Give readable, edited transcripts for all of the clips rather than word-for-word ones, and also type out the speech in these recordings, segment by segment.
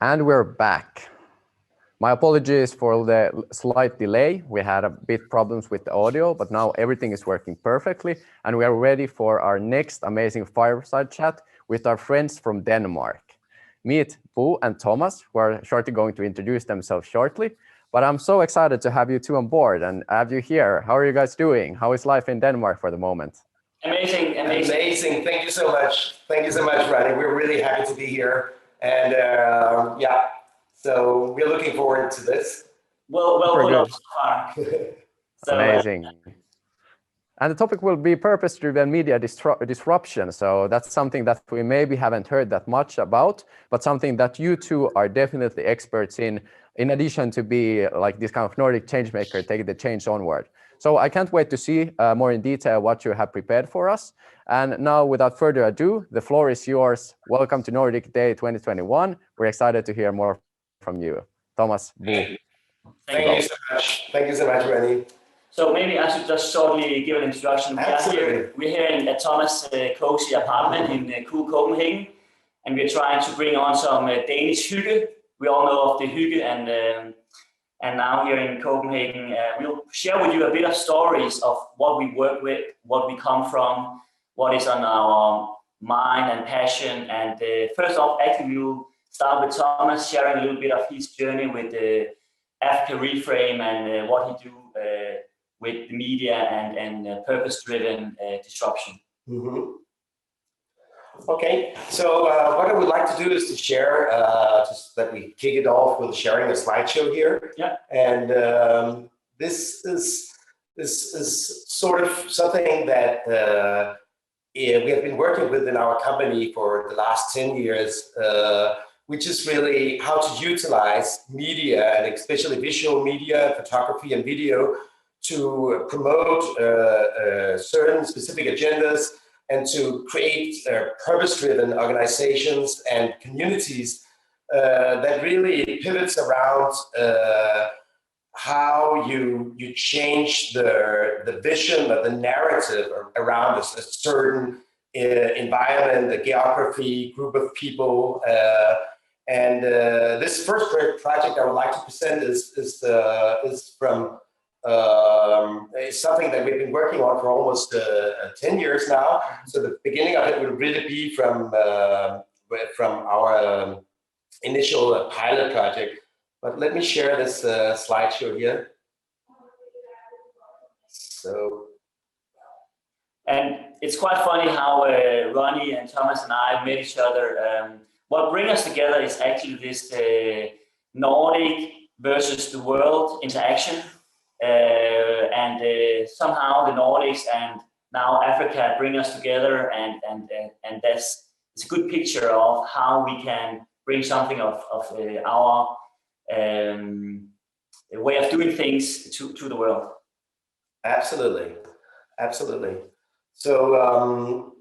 And we're back. My apologies for the slight delay. We had a bit problems with the audio, but now everything is working perfectly, and we are ready for our next amazing fireside chat with our friends from Denmark. Meet Bo and Thomas, who are shortly going to introduce themselves shortly. But I'm so excited to have you two on board and have you here. How are you guys doing? How is life in Denmark for the moment? Amazing. Thank you so much. Thank you so much, Ronnie. We're really happy to be here. And yeah, so we're looking forward to this. Well put up so far. Amazing. And the topic will be purpose-driven media disruption. So that's something that we maybe haven't heard that much about, but something that you two are definitely experts in addition to be like this kind of Nordic changemaker, taking the change onward. So I can't wait to see more in detail what you have prepared for us. And now, without further ado, the floor is yours. Welcome to Nordic Day 2021. We're excited to hear more from you. Thomas, Bo. Thank you so much. Thank you so much, Rennie. So maybe I should just shortly give an introduction. Absolutely. We're here in Thomas' cozy apartment in cool Copenhagen, and we're trying to bring on some Danish hygge. We all know of the hygge, and now here in Copenhagen, we'll share with you a bit of stories of what we work with, what we come from, what is on our mind and passion. And first off, actually, we'll start with Thomas sharing a little bit of his journey with the Africa Reframe and what he do with the media and purpose-driven disruption. Mm-hmm. Okay, so what I would like to do is to share, just that we kick it off with sharing a slideshow here. Yeah. And this is sort of something that we have been working with in our company for the last 10 years, which is really how to utilize media, and especially visual media, photography and video, to promote certain specific agendas and to create purpose-driven organizations and communities that really pivots around how you change the vision or the narrative around a certain environment, a geography, group of people. And this first project I would like to present is from it's something that we've been working on for almost 10 years now. So the beginning of it will really be from our initial pilot project. But let me share this slideshow here. So. And it's quite funny how Ronnie and Thomas and I met each other. What brings us together is actually this Nordic versus the world interaction. Somehow the Nordics and now Africa bring us together, and that's it's a good picture of how we can bring something of our way of doing things to the world. Absolutely, absolutely. So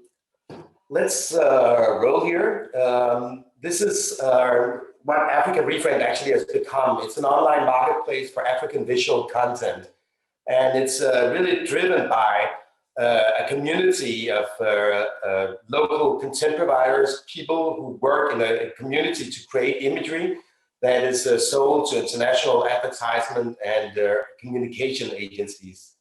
let's roll here. This is what Africa Reframed actually has become. It's an online marketplace for African visual content. And it's really driven by a community of local content providers, people who work in a community to create imagery that is sold to international advertisement and communication agencies.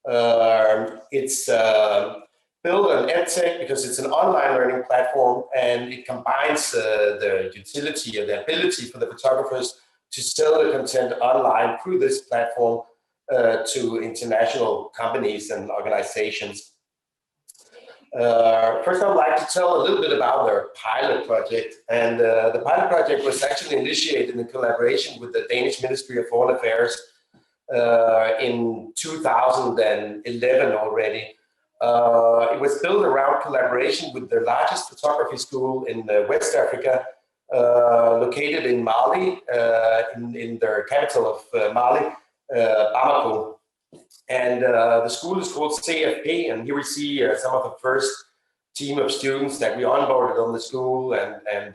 It's built on EdTech because it's an online learning platform, and it combines the utility or the ability for the photographers to sell the content online through this platform to international companies and organizations. First, I would like to tell a little bit about their pilot project. And the pilot project was actually initiated in collaboration with the Danish Ministry of Foreign Affairs in 2011 already. It was built around collaboration with the largest photography school in West Africa, located in Mali, in their capital of Mali, Bamako. And the school is called CFP, and here we see some of the first team of students that we onboarded on the school, and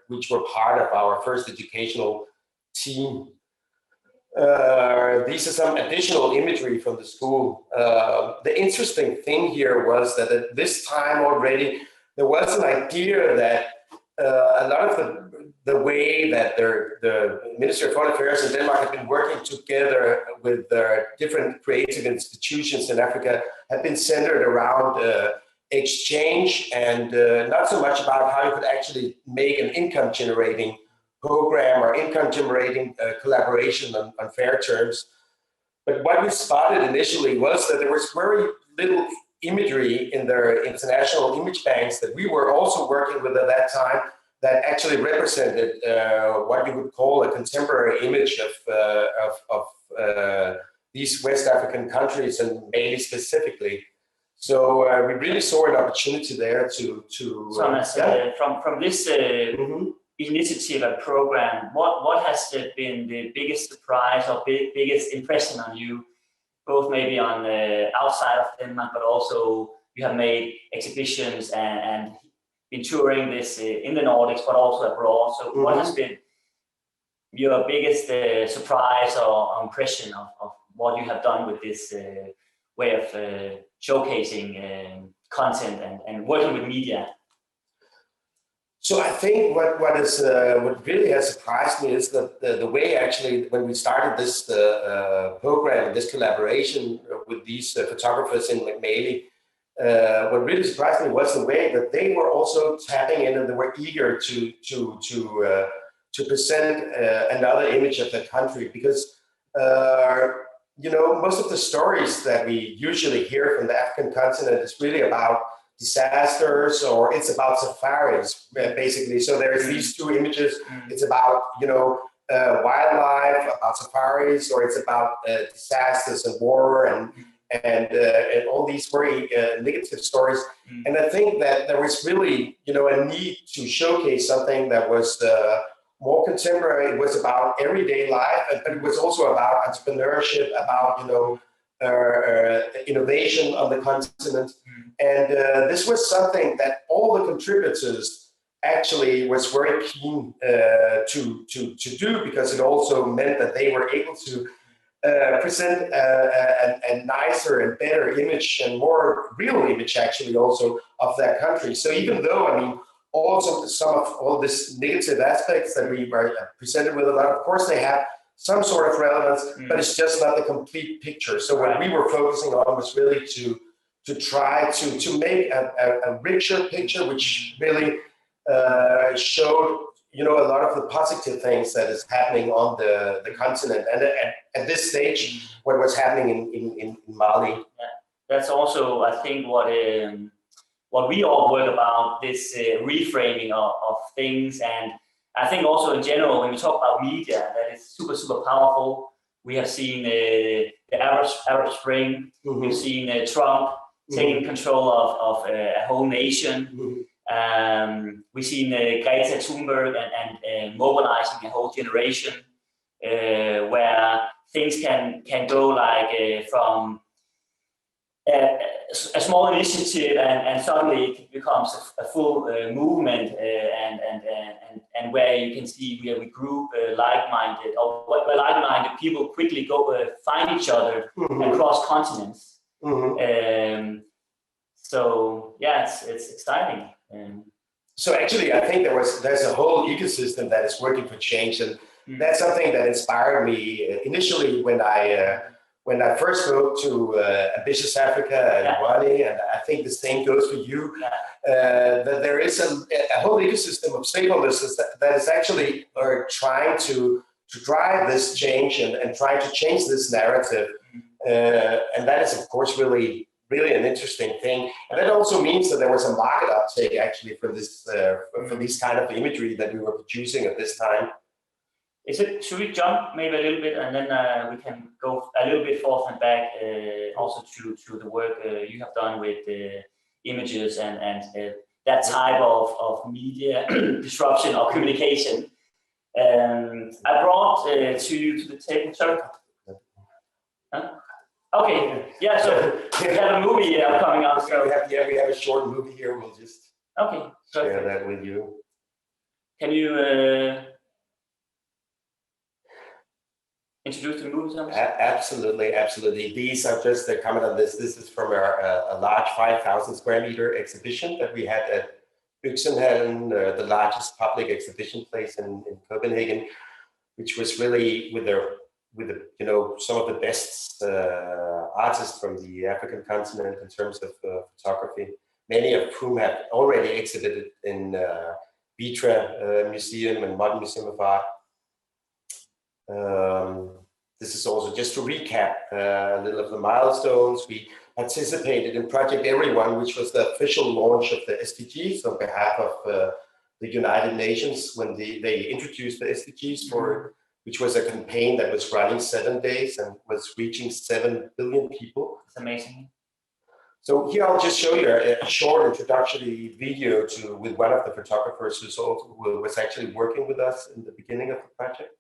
which were part of our first educational team. These are some additional imagery from the school. The interesting thing here was that at this time already, there was an idea that a lot of the way that the Ministry of Foreign Affairs in Denmark have been working together with their different creative institutions in Africa have been centered around exchange and not so much about how you could actually make an income generating program or income generating collaboration on fair terms. But what we spotted initially was that there was very little imagery in their international image banks that we were also working with at that time that actually represented what you would call a contemporary image of these West African countries and Mali specifically. So we really saw an opportunity there to from this initiative and program, what has been the biggest surprise or biggest impression on you, both maybe on outside of Denmark, but also you have made exhibitions and been touring this in the Nordics, but also abroad. So what has been your biggest surprise or impression of what you have done with this way of showcasing content and working with media? So I think what really has surprised me is that the way actually when we started this program, this collaboration with these photographers in Mali, what really surprised me was the way that they were also tapping in and they were eager to present another image of the country, because you know, most of the stories that we usually hear from the African continent is really about disasters, or it's about safaris basically. So there's these two images. It's about, you know, wildlife, about safaris, or it's about disasters and war and all these very negative stories. And I think that there was really, you know, a need to showcase something that was more contemporary. It was about everyday life, but it was also about entrepreneurship, about, you know, innovation on the continent. And this was something that all the contributors actually was very keen to do, because it also meant that they were able to present a nicer and better image and more real image actually also of that country. So even though, I mean, also some of all this negative aspects that we were presented with a lot, of course they have some sort of relevance, but it's just not the complete picture. So what we were focusing on was really to try to make a richer picture, which really showed, you know, a lot of the positive things that is happening on the continent, and at this stage, what was happening in Mali. Yeah. That's also, I think, what we all work about, this reframing of things. And I think also in general, when we talk about media, that is super, super powerful. We have seen the Arab Spring. We've seen Trump taking control of a whole nation. We've seen Greta Thunberg and mobilizing a whole generation, where things can go like from a small initiative and suddenly it becomes a full movement, and where you can see where we group like-minded, or where like-minded people quickly go find each other across continents. So yeah, it's exciting. So actually, I think there's a whole ecosystem that is working for change, and that's something that inspired me initially when I first spoke to Ambitious Africa and Wani, and I think the same goes for you. That there is a whole ecosystem of stakeholders that is actually trying to drive this change and trying to change this narrative, and that is of course really an interesting thing. And that also means that there was a market uptake actually for this for these kind of imagery that we were producing at this time. Should we jump maybe a little bit, and then we can go a little bit forth and back, also to the work you have done with images and that type of media disruption or communication. I brought to you to the table. Sorry. Huh? Okay. Yeah. So we have a movie coming up. So we have a short movie here. We'll just share that with you. Can you introduce the movie? Absolutely. These are just the comment on this. This is from a large 5,000 square meter exhibition that we had at Øksenhallen, the largest public exhibition place in Copenhagen, which was really with some of the best artists from the African continent in terms of photography, many of whom have already exhibited in Vitra Museum and Modern Museum of Art. This is also just to recap a little of the milestones. We participated in Project Everyone, which was the official launch of the SDGs on behalf of the United Nations when they introduced the SDGs, which was a campaign that was running 7 days and was reaching 7 billion people. It's amazing. So here I'll just show you a short introductory video with one of the photographers who was actually working with us in the beginning of the project.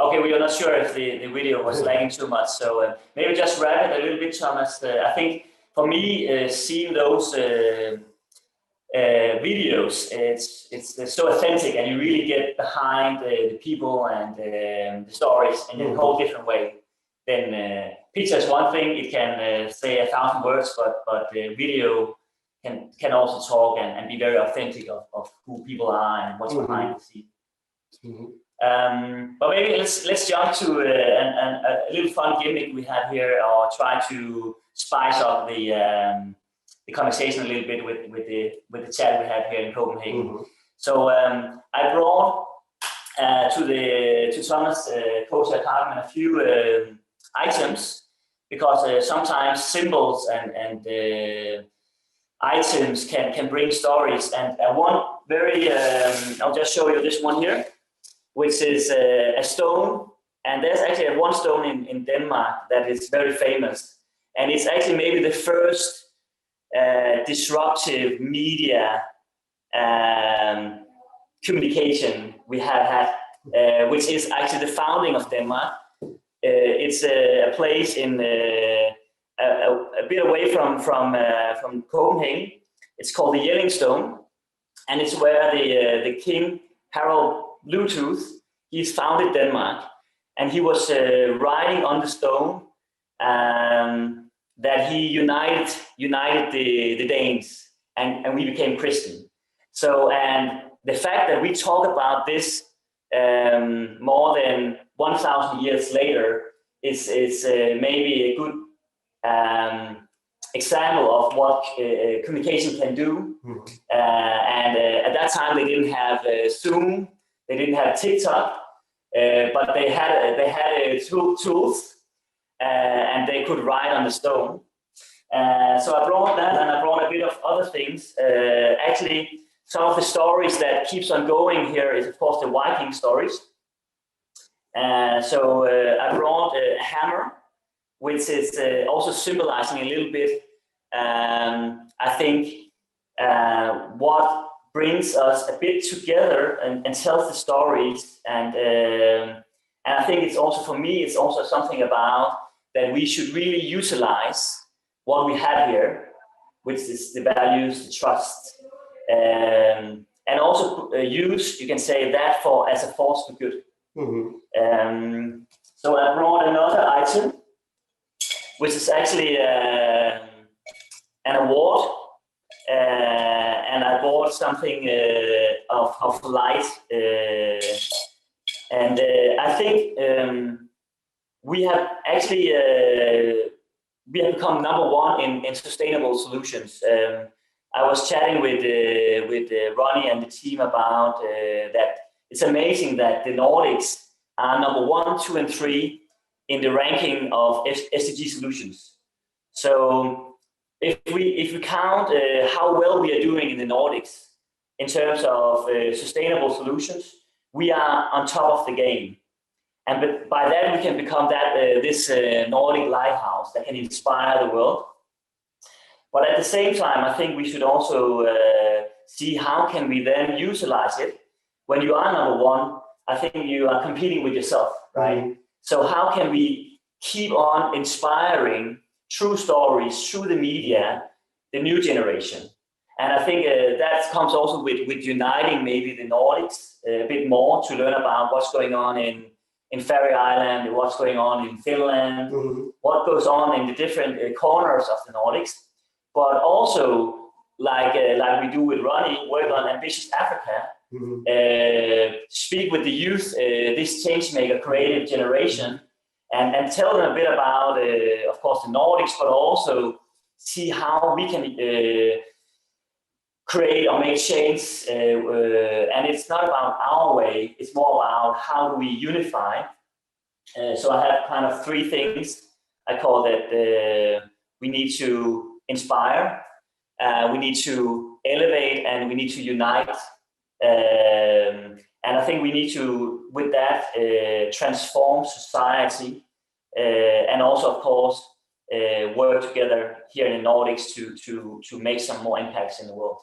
Okay, we are not sure if the video was lagging too much, so maybe just wrap it a little bit, Thomas. I think for me, seeing those videos, it's so authentic, and you really get behind the people and the stories in a whole different way. Then picture is one thing; it can say 1,000 words, but the video can also talk and be very authentic of who people are and what's behind the scene. But maybe let's jump to a little fun gimmick we have here, or try to spice up the conversation a little bit with the chat we have here in Copenhagen. So I brought to Thomas' Koch apartment a few items, because sometimes symbols and items can bring stories. And one very I'll just show you this one here, which is a stone, and there's actually one stone in Denmark that is very famous, and it's actually maybe the first disruptive media communication we have had, which is actually the founding of Denmark. It's a place in a bit away from Copenhagen. It's called the Yellingstone, and it's where the King Harald Bluetooth, he's founded Denmark, and he was writing on the stone that he united the Danes, and we became Christian. So, and the fact that we talk about this more than 1,000 years later is maybe a good example of what communication can do. And at that time they didn't have Zoom, they didn't have TikTok, but they had tools, and they could write on the stone. So I brought that, and I brought a bit of other things. Actually, some of the stories that keeps on going here is, of course, the Viking stories. So I brought a hammer, which is also symbolizing a little bit, I think, what brings us a bit together and tells the stories. And I think it's also, for me, it's also something about that we should really utilize what we have here, which is the values, the trust, and also use, you can say, that as a force for good. So I brought another item, which is actually an award, and I bought something of light, and I think we have actually we have become #1 in sustainable solutions. I was chatting with Ronnie and the team about that. It's amazing that the Nordics are #1, 2, and 3 in the ranking of SDG solutions. So if we count how well we are doing in the Nordics in terms of sustainable solutions, we are on top of the game. And by that we can become this Nordic lighthouse that can inspire the world. But at the same time, I think we should also see how can we then utilize it. When you are #1, I think you are competing with yourself, right? So how can we keep on inspiring true stories through the media, the new generation? And I think that comes also with uniting maybe the Nordics a bit more to learn about what's going on in Faroe Island, what's going on in Finland, what goes on in the different corners of the Nordics. But also, like we do with Ronnie, work on Ambitious Africa, speak with the youth, this changemaker creative generation, and tell them a bit about, of course, the Nordics, but also see how we can create or make change. And it's not about our way, it's more about how do we unify. So I have kind of 3 things. I call that we need to inspire, we need to elevate, and we need to unite. And I think we need to, with that, transform society, and also, of course, work together here in the Nordics to make some more impacts in the world.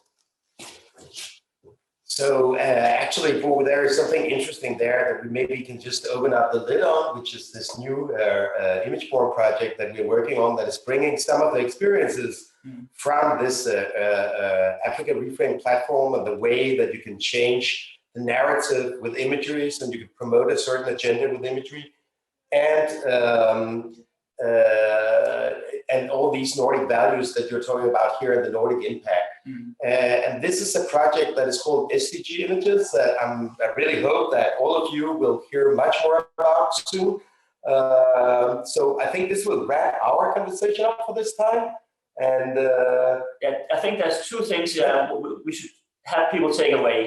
So actually, Bo, there is something interesting there that we maybe can just open up the lid on, which is this new Imagery project that we're working on that is bringing some of the experiences from this Africa Reframe platform and the way that you can change the narrative with imagery, so you can promote a certain agenda with imagery, and all these Nordic values that you're talking about here in the Nordic Impact. And this is a project that is called SDG Images that I really hope that all of you will hear much more about soon. So I think this will wrap our conversation up for this time. And yeah, I think there's 2 things we should have people take away.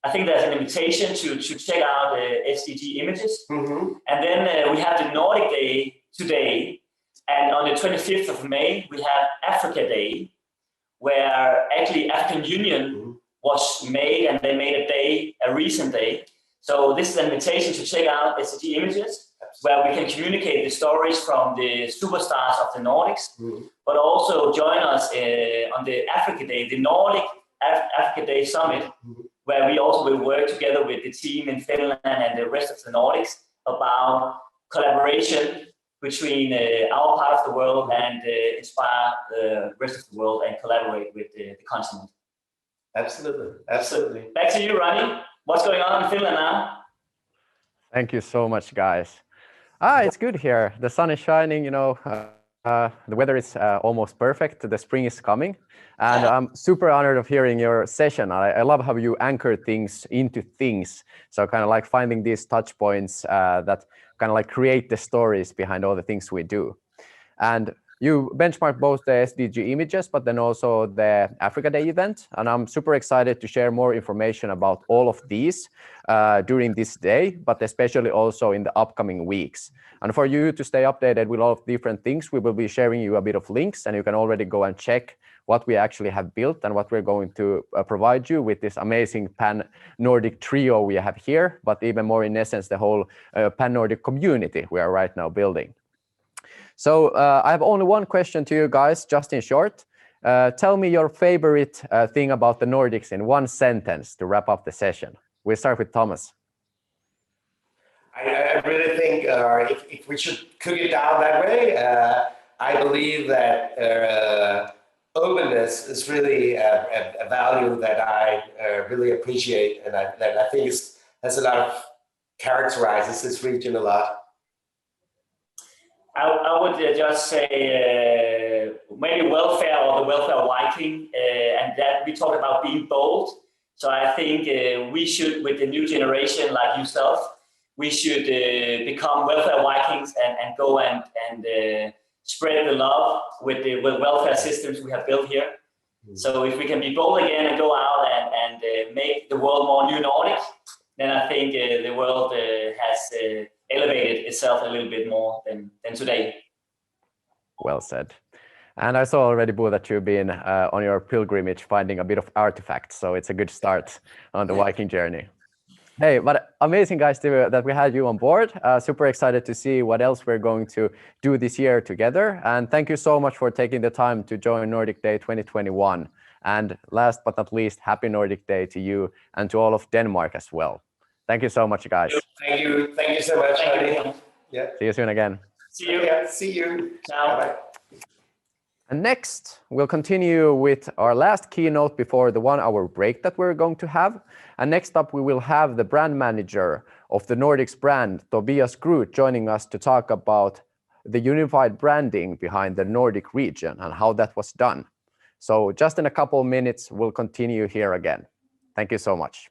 I think there's an invitation to check out SDG Images. And then we have the Nordic Day today. And on the 25th of May, we have Africa Day, where actually African Union was made, and they made a recent day. So this is an invitation to check out SDG Images, where we can communicate the stories from the superstars of the Nordics, but also join us on the Africa Day, the Nordic Africa Day Summit, where we also will work together with the team in Finland and the rest of the Nordics about collaboration between our part of the world and inspire the rest of the world and collaborate with the continent. Absolutely, absolutely. Back to you, Ronnie. What's going on in Finland now? Thank you so much, guys. It's good here. The sun is shining, you know, the weather is almost perfect. The spring is coming. And I'm super honored of hearing your session. I love how you anchor things into things. So kind of like finding these touch points that kind of like create the stories behind all the things we do. And you benchmark both the SDG Images, but then also the Africa Day event. And I'm super excited to share more information about all of these during this day, but especially also in the upcoming weeks. And for you to stay updated with all of different things, we will be sharing you a bit of links, and you can already go and check what we actually have built and what we're going to provide you with this amazing pan-Nordic trio we have here, but even more in essence, the whole pan-Nordic community we are right now building. So I have only one question to you guys, just in short. Tell me your favorite thing about the Nordics in one sentence to wrap up the session. We'll start with Thomas. I really think if we should cook it down that way, I believe that openness is really a value that I really appreciate, and that I think has a lot of characterizes this region a lot. I would just say maybe welfare or the welfare Viking, and that we talk about being bold. So I think we should, with the new generation like yourself, we should become welfare Vikings and go and spread the love with the welfare systems we have built here. So if we can be bold again and go out and make the world more new Nordic, then I think the world has elevated itself a little bit more than today. Well said. And I saw already, Bo, that you've been on your pilgrimage finding a bit of artifacts, so it's a good start on the Viking journey. Hey, but amazing, guys, that we had you on board. Super excited to see what else we're going to do this year together. And thank you so much for taking the time to join Nordic Day 2021. And last but not least, happy Nordic Day to you and to all of Denmark as well. Thank you so much, guys. Thank you so much, Heidi. Yeah. See you soon again. See you. Yeah, see you. Ciao. Bye. And next, we'll continue with our last keynote before the 1 hour break that we're going to have. And next up, we will have the brand manager of the Nordics brand, Tobias Groth, joining us to talk about the unified branding behind the Nordic region and how that was done. So just in a couple of minutes, we'll continue here again. Thank you so much.